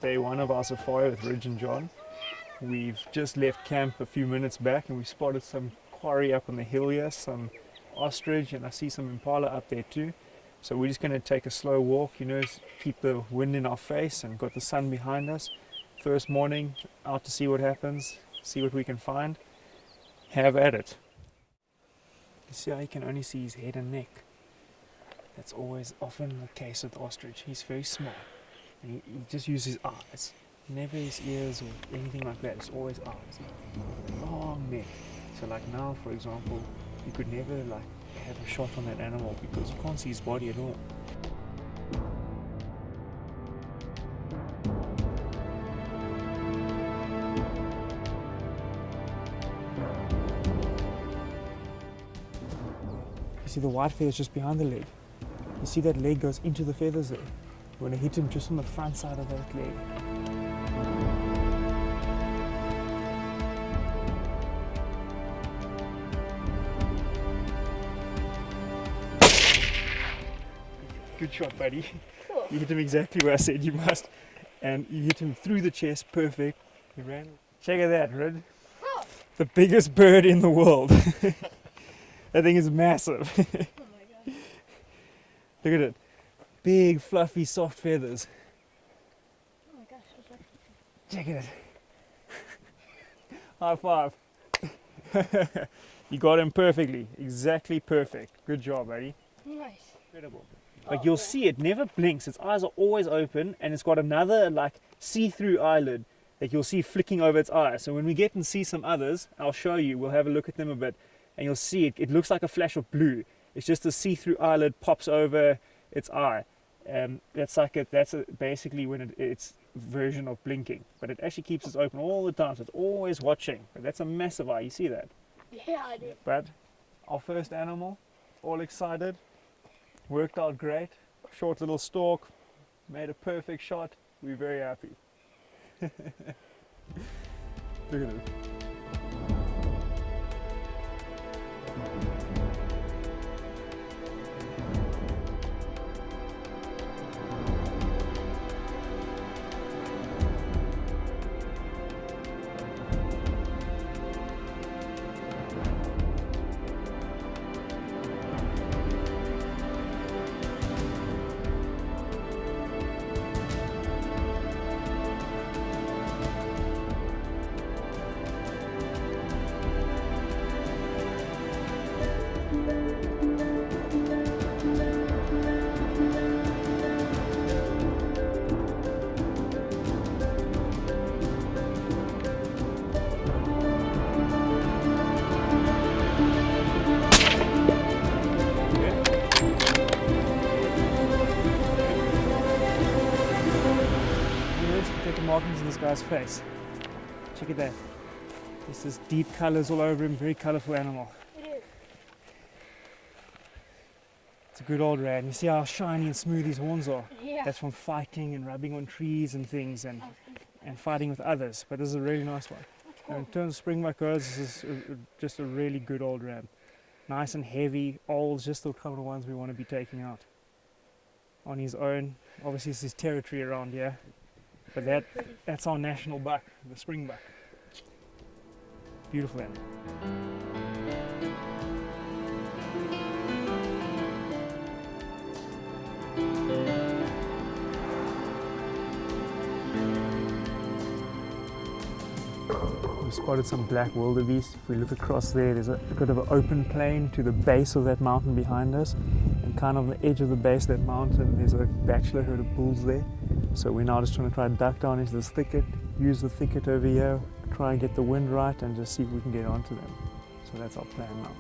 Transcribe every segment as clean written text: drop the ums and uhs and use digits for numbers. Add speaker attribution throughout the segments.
Speaker 1: Day one of our safari with Ridge and John. We've just left camp a few minutes back and we spotted some quarry up on the hill here, some ostrich, and I see some impala up there too. So we're just going to take a slow walk, you know, keep the wind in our face and got the sun behind us. First morning, out to see what happens, see what we can find. Have at it. You see how you can only see his head and neck. That's always often the case with the ostrich. He's very small. And he just uses his eyes, never his ears or anything like that. It's always eyes. Long neck. So like now, for example, you could never like have a shot on that animal because you can't see his body at all. You see the white feathers just behind the leg. You see that leg goes into the feathers there. We're going to hit him just on the front side of that leg. Good shot, buddy. Cool. You hit him exactly where I said you must. And you hit him through the chest, perfect. He ran. Check out that, Rid. Oh. The biggest bird in the world. That thing is massive. Oh my God. Look at it. Big, fluffy, soft feathers.
Speaker 2: Oh my gosh, that's like...
Speaker 1: Check it. High five. You got him perfectly. Exactly perfect. Good job, buddy.
Speaker 2: Nice.
Speaker 1: Incredible. Like you'll see it never blinks. Its eyes are always open and it's got another like see-through eyelid that you'll see flicking over its eye. So when we get and see some others, I'll show you. We'll have a look at them a bit and you'll see it. It looks like a flash of blue. It's just a see-through eyelid pops over its eye. That's basically when it's version of blinking, but it actually keeps it open all the time, so it's always watching. But that's a massive eye. You see that?
Speaker 2: Yeah, I do.
Speaker 1: But our first animal, all excited, worked out great. Short little stalk, made a perfect shot. We're very happy. Look at it. Markings in this guy's face. Check it out. There's this deep colours all over him, very colourful animal.
Speaker 2: It is.
Speaker 1: It's a good old rat. You see how shiny and smooth his horns are?
Speaker 2: Yeah.
Speaker 1: That's from fighting and rubbing on trees and things and fighting with others. But this is a really nice one.
Speaker 2: Cool.
Speaker 1: And in terms of springbuck goes, this is just a really good old ram. Nice and heavy, old, just the kind of ones we want to be taking out. On his own. Obviously this is territory around here. But that's our national buck, the springbuck. Beautiful animal. spotted some black wildebeest. If we look across there, there's a bit of an open plain to the base of that mountain behind us, and kind of on the edge of the base of that mountain there's a bachelor herd of bulls there. So we're now just trying to duck down into this thicket, use the thicket over here, try and get the wind right and just see if we can get onto them. So that's our plan now.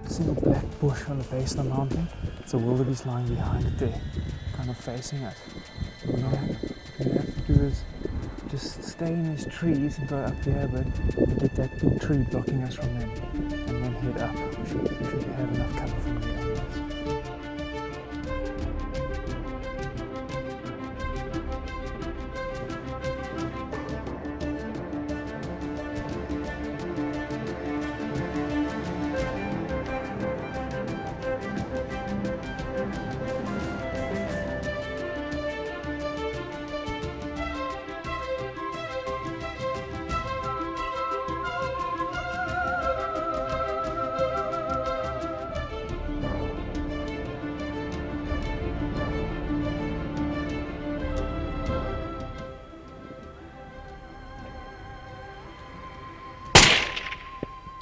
Speaker 1: See the black bush on the base of the mountain? It's a wildebeest lying behind it there, kind of facing us. So what we have to do is just stay in these trees and go up here a bit and get that big tree blocking us from them, and then head up. We should have enough cover from there onwards.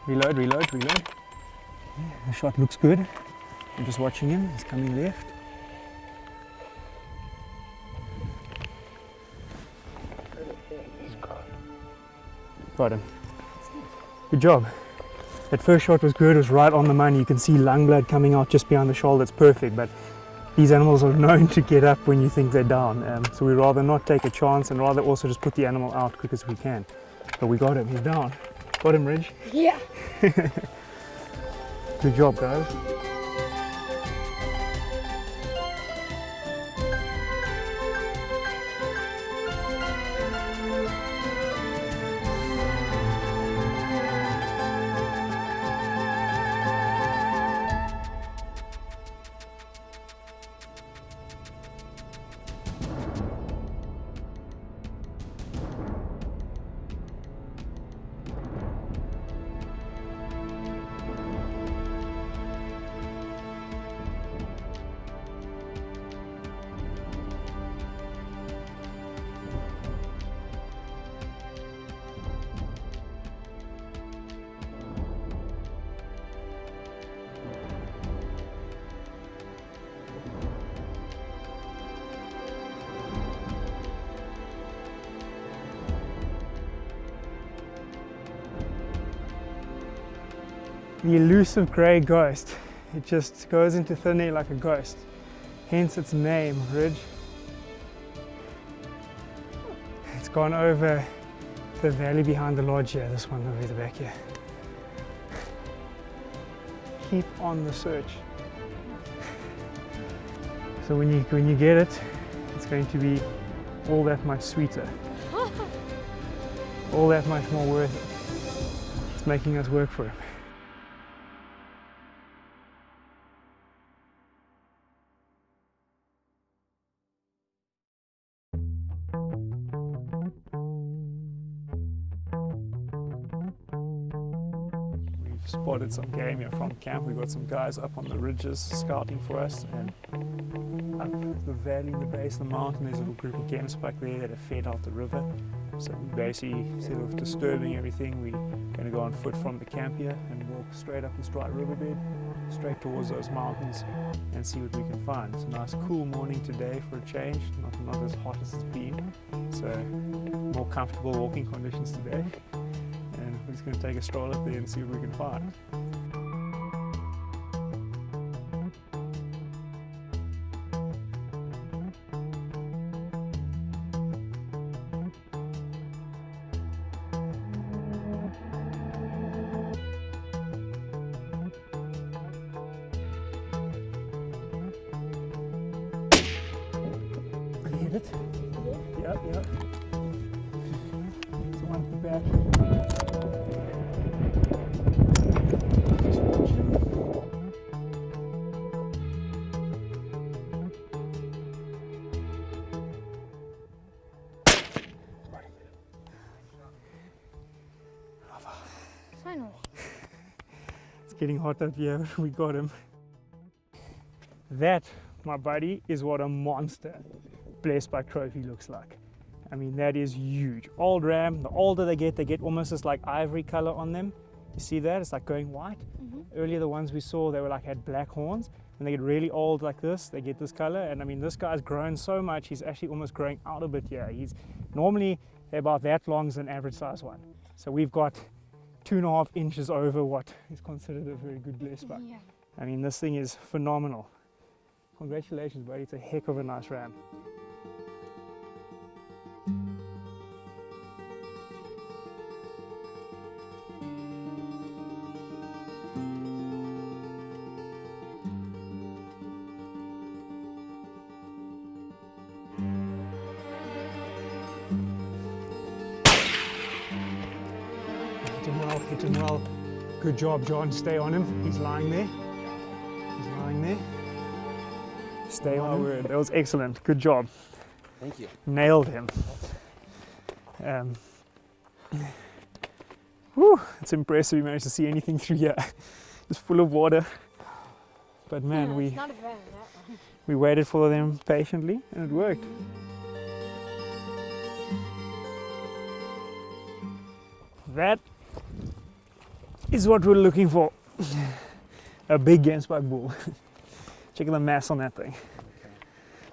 Speaker 1: Reload, reload, reload. Yeah, the shot looks good. I'm just watching him, he's coming left. Got him. Good job. That first shot was good, it was right on the money. You can see lung blood coming out just behind the shoulder, it's perfect. But these animals are known to get up when you think they're down. So we'd rather not take a chance and rather also just put the animal out quick as we can. But we got him, he's down. Got him, Ridge?
Speaker 2: Yeah.
Speaker 1: Good job, guys. The elusive grey ghost. It just goes into thin air like a ghost. Hence its name, Ridge. It's gone over the valley behind the lodge here, this one over the back here. Keep on the search. So when you get it, it's going to be all that much sweeter. All that much more worth it. It's making us work for it. Spotted some game here from camp. We got some guys up on the ridges scouting for us, and up the valley, the base of the mountain, there's a little group of game spike there that have fed out the river. So we basically, instead of disturbing everything, we're going to go on foot from the camp here and walk straight up this dry riverbed, straight towards those mountains, and see what we can find. It's a nice cool morning today for a change, not as hot as it's been, so more comfortable walking conditions today. And we're just going to take a stroll up there and see what we can find. You hit it? Yep, yep. There's one at the back.
Speaker 2: Finally.
Speaker 1: It's getting hot up here. We got him. That my buddy, is what a monster Blessed by Trophy looks like. I mean, that is huge. Old ram, the older they get almost this like ivory color on them. You see that? It's like going white. Earlier the ones we saw, they were like had black horns. When they get really old like this, they get this color. And I mean, this guy's grown so much, he's actually almost growing out a bit here. He's normally they're about that long as an average size one. So we've got 2.5 inches over what is considered a very good blessed buck.
Speaker 2: Yeah.
Speaker 1: I mean, this thing is phenomenal. Congratulations, buddy. It's a heck of a nice ram. Hit him well. Good job, John. Stay on him. He's lying there. He's lying there. Stay on him. That was excellent. Good job.
Speaker 3: Thank you.
Speaker 1: Nailed him. Whew, it's impressive we managed to see anything through here. It's full of water. But man,
Speaker 2: Yeah,
Speaker 1: we
Speaker 2: it's not a fan of that one.
Speaker 1: we waited for them patiently and it worked. That is what we're looking for. A big Gemsbok bull. Check the mass on that thing.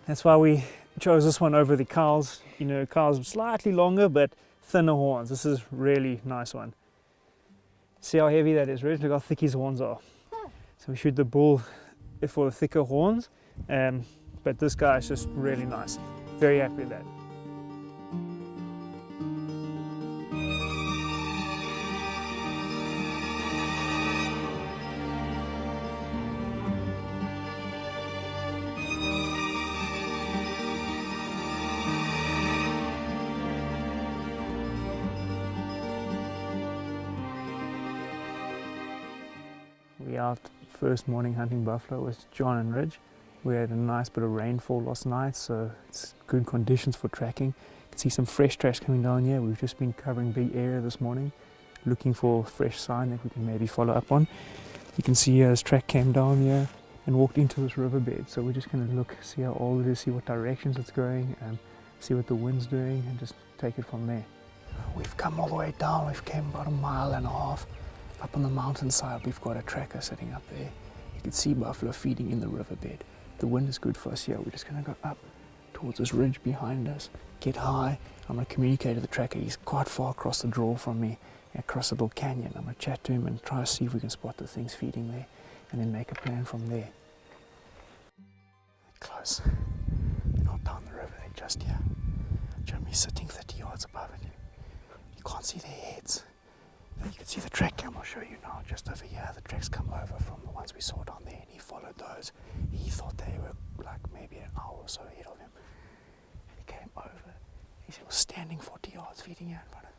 Speaker 1: That's why we chose this one over the cows. You know, cows slightly longer but thinner horns. This is really nice one. See how heavy that is, Rich? Look how thick his horns are. So we shoot the bull for the thicker horns, but this guy is just really nice. Very happy with that. We out first morning hunting buffalo with John and Ridge. We had a nice bit of rainfall last night, so it's good conditions for tracking. You can see some fresh tracks coming down here. We've just been covering big area this morning, looking for fresh sign that we can maybe follow up on. You can see his track came down here and walked into this riverbed. So we're just going to look, see how old it is, see what directions it's going, and see what the wind's doing, and just take it from there. We've come all the way down. We've came about 1.5 miles. Up on the mountainside, we've got a tracker sitting up there. You can see buffalo feeding in the riverbed. The wind is good for us here. We're just going to go up towards this ridge behind us, get high. I'm going to communicate to the tracker. He's quite far across the draw from me, across a little canyon. I'm going to chat to him and try to see if we can spot the things feeding there, and then make a plan from there. They're close. They're not down the river, they're just here. Jeremy's sitting 30 yards above it. You can't see their heads. You can see the track cam, I'll show you now, just over here. The tracks come over from the ones we saw down there, and he followed those. He thought they were like maybe an hour or so ahead of him. And he came over. He was standing 40 yards, feeding here in front of him.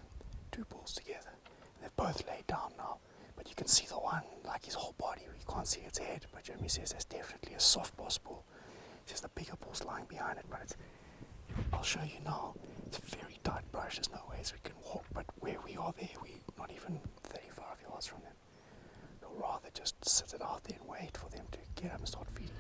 Speaker 1: Two bulls together. And they've both laid down now. But you can see the one, like his whole body, you can't see its head. But Jeremy says that's definitely a soft boss bull. He says the bigger bull's lying behind it, but I'll show you now. It's very tight brush, there's no ways we can walk, but where we are there, we're not even 35 yards from them. We'll rather just sit it out there and wait for them to get up and start feeding.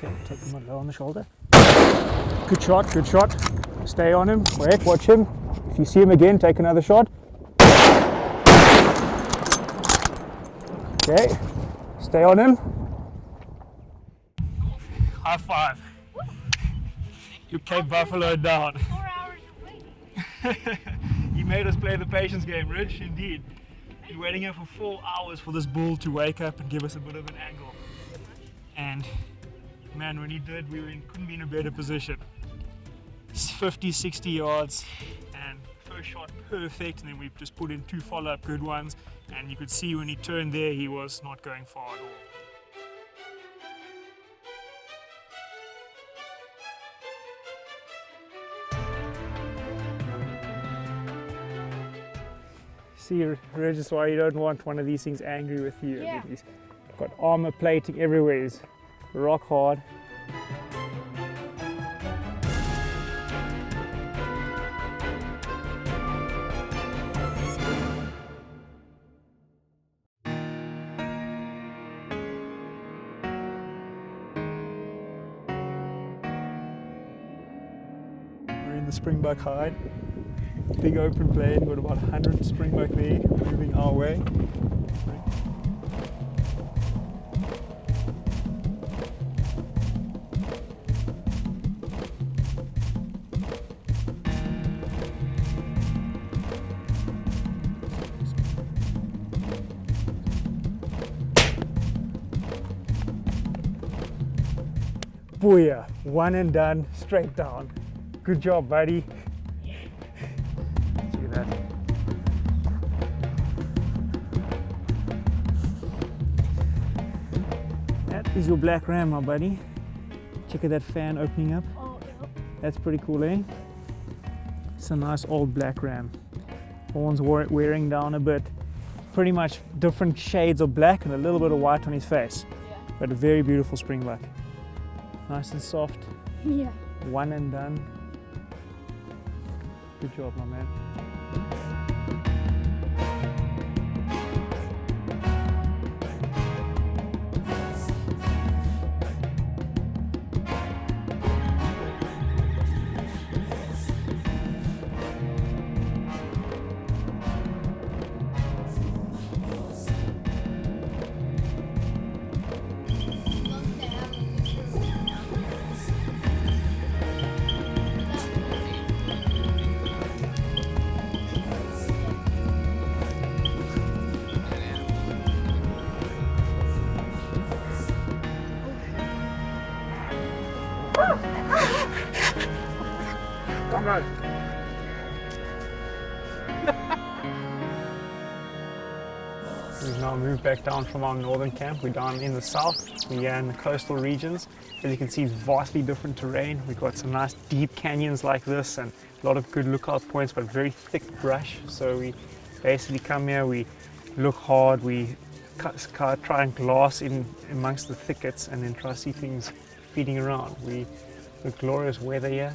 Speaker 1: Okay, take him a low on the shoulder. Good shot, good shot. Stay on him, wait, watch him. If you see him again, take another shot. Okay, stay on him. High five. You Cape Buffalo down.
Speaker 2: 4 hours of waiting.
Speaker 1: He made us play the patience game, Rich, indeed. Been waiting here for 4 hours for this bull to wake up and give us a bit of an angle. And man, when he did, couldn't be in a better position. 50, 60 yards, and first shot perfect, and then we just put in 2 follow-up good ones, and you could see when he turned there, he was not going far at all. See, Reg, is why you don't want one of these things angry with you. I
Speaker 2: Yeah.
Speaker 1: mean, he's got armor plating everywhere. He's rock hard. We're in the springbuck hide. Big open plain, got about 100 springbuck there, moving our way. Booyah, one and done, straight down. Good job, buddy. See that? That is your black ram, my buddy. Check out that fan opening up.
Speaker 2: Oh, yeah.
Speaker 1: That's pretty cool, eh? It's a nice old black ram. Horns wearing down a bit. Pretty much different shades of black and a little bit of white on his face.
Speaker 2: Yeah.
Speaker 1: But a very beautiful springbuck. Nice and soft.
Speaker 2: Yeah.
Speaker 1: One and done. Good job, my man. Come on. We've now moved back down from our northern camp. We're down in the south. We're in the coastal regions. As you can see, it's vastly different terrain. We've got some nice deep canyons like this and a lot of good lookout points, but very thick brush. So we basically come here, we look hard, we try and glass in amongst the thickets and then try to see things feeding around. We look glorious weather here.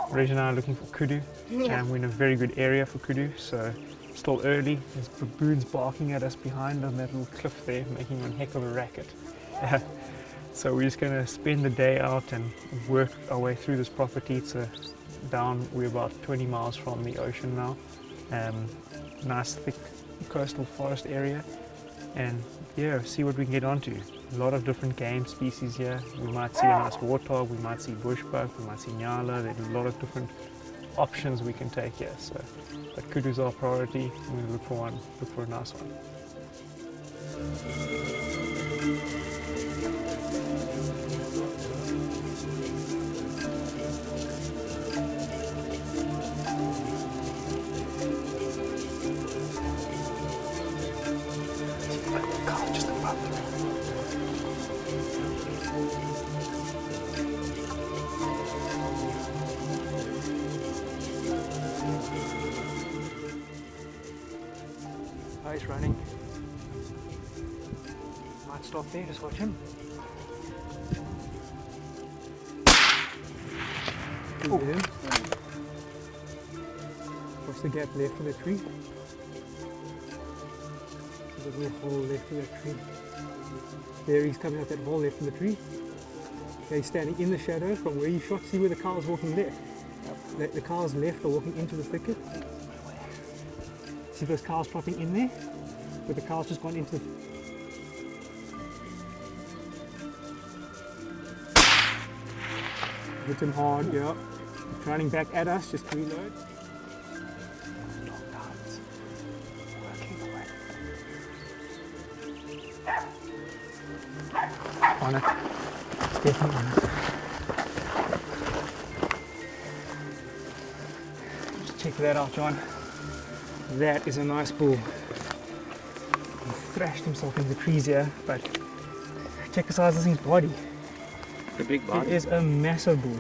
Speaker 1: Reg and I are looking for kudu, and we're in a very good area for kudu, so still early. There's baboons barking at us behind on that little cliff there, making one heck of a racket. So we're just going to spend the day out and work our way through this property. It's we're about 20 miles from the ocean now. Nice thick coastal forest area, and yeah, see what we can get onto. A lot of different game species here. We might see a nice warthog, we might see bushbuck, we might see nyala. There's a lot of different options we can take here. So, but kudu's our priority. We're going to look for a nice one. Just above them. Oh, he's running. Might stop there, just watch him. Good hit him. What's the gap left of the tree? There's a little hole left of that tree. There he's coming out that hole left in the tree. Okay, he's standing in the shadow from where you shot. See where the cow's walking left? Yep. The cow's left are walking into the thicket. See those cows plopping in there? Where the cow's just gone into the... Hit him hard, yeah. He's running back at us, just to reload. On it. It's definitely on it. Just check that out, John. That is a nice bull. He thrashed himself in the trees here, but check the size of his body.
Speaker 3: The big body?
Speaker 1: It is a massive bull.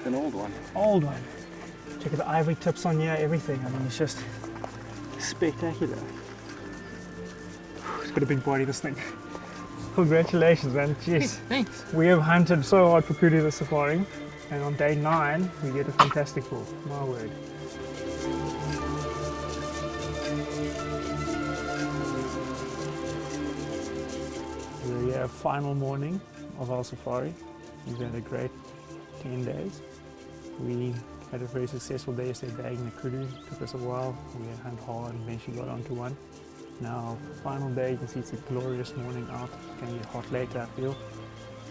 Speaker 3: An old one.
Speaker 1: Old one. Check out the ivory tips on here, everything. I mean, it's just spectacular. It's got a big body, this thing. Congratulations, man. Jeez.
Speaker 3: Thanks.
Speaker 1: We have hunted so hard for kudu this safari, and on day 9 we get a fantastic bull. My word. We're here, final morning of our safari. We've had a great 10 days. We had a very successful day yesterday bagging the kudu. Took us a while. We had hunt hard and eventually got onto one. Now, final day, you can see it's a glorious morning out. It's going to get hot later, I feel.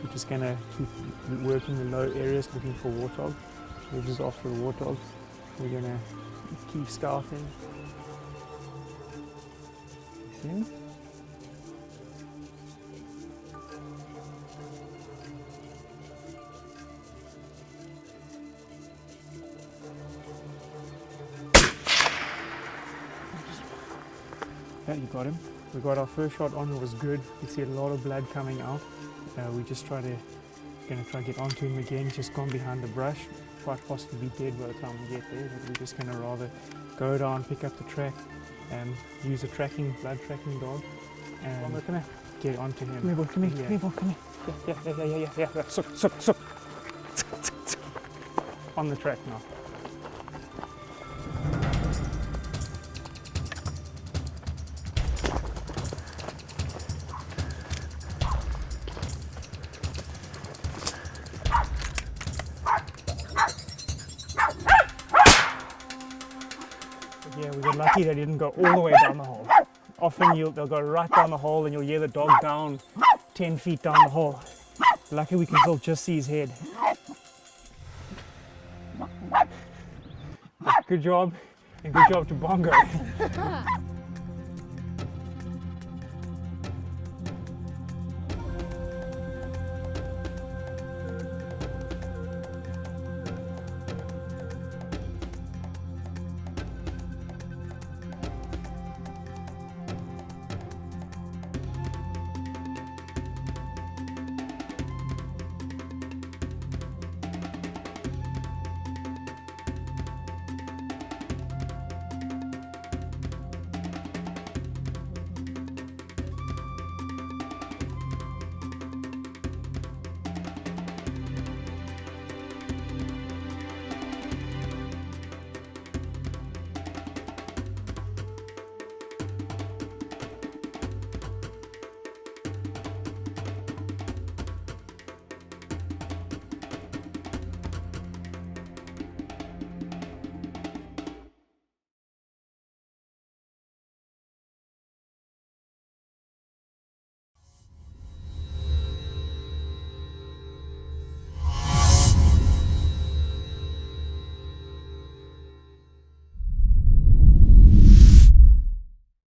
Speaker 1: We're just going to keep working the low areas, looking for warthog. We're just off for a warthog. We're going to keep scouting. You see? Yeah, you got him. We got our first shot on, it was good. You see a lot of blood coming out. We just gonna try to get onto him again. He's just gone behind the brush, quite possibly dead by the time we get there. But we're just gonna rather go down, pick up the track, and use a blood tracking dog, and we're gonna get onto him. Come here, boy, come here, come here. Yeah. Sook. On the track now. Yeah, we got lucky they didn't go all the way down the hole. Often they'll go right down the hole and you'll hear the dog down 10 feet down the hole. Lucky we can still just see his head. Good job, and good job to Bongo.